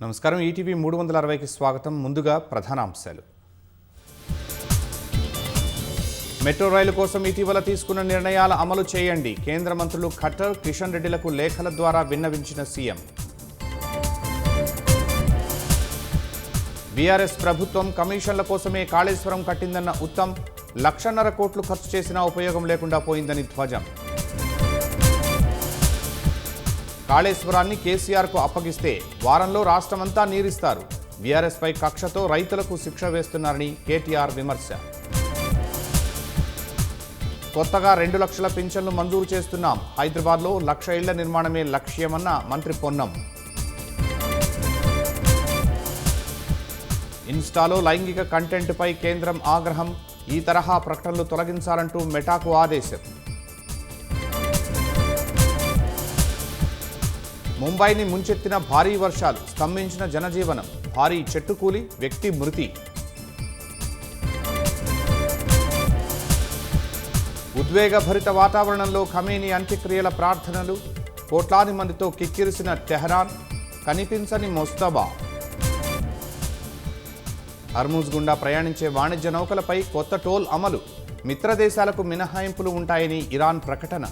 నమస్కారం. ఈటీవీ 360కి స్వాగతం. ముందుగా ప్రధానాంశాలు. మెట్రో రైలు కోసం ఇటీవల తీసుకున్న నిర్ణయాల అమలు చేయండి. కేంద్ర మంత్రులు ఖట్టర్, కిషన్ రెడ్డిలకు లేఖల ద్వారా విన్నవించిన సీఎం. బీఆర్ఎస్ ప్రభుత్వం కమిషన్ల కోసమే కాళేశ్వరం కట్టిందన్న ఉత్తమ్, 1,50,000 కోట్లు ఖర్చు చేసినా ఉపయోగం లేకుండా పోయిందని ధ్వజం. కాళేశ్వరాన్ని కేసీఆర్కు అప్పగిస్తే వారంలో రాష్ట్రమంతా నీరిస్తారు. బీఆర్ఎస్పై కక్షతో రైతులకు శిక్ష వేస్తున్నారని కేటీఆర్ విమర్శ. కొత్తగా 2 లక్షల పింఛన్లు మంజూరు చేస్తున్నాం. హైదరాబాద్లో 1,00,000 ఇళ్ల నిర్మాణమే లక్ష్యమన్న మంత్రి పొన్నం. ఇన్స్టాలో లైంగిక కంటెంట్పై కేంద్రం ఆగ్రహం. ఈ తరహా ప్రకటనలు తొలగించాలంటూ మెటాకు ఆదేశం. ముంబైని ముంచెత్తిన భారీ వర్షాలు, స్తంభించిన జనజీవనం. భారీ చెట్టు కూలి, వ్యక్తి మృతి. ఉద్వేగభరిత వాతావరణంలో ఖమేనీ అంత్యక్రియల ప్రార్థనలు. కోట్లాది మందితో కిక్కిరిసిన టెహరాన్, కనిపించని మొస్తబా. హర్మూజ్ గుండా ప్రయాణించే వాణిజ్య నౌకలపై కొత్త టోల్ అమలు. మిత్రదేశాలకు మినహాయింపులు ఉంటాయని ఇరాన్ ప్రకటన.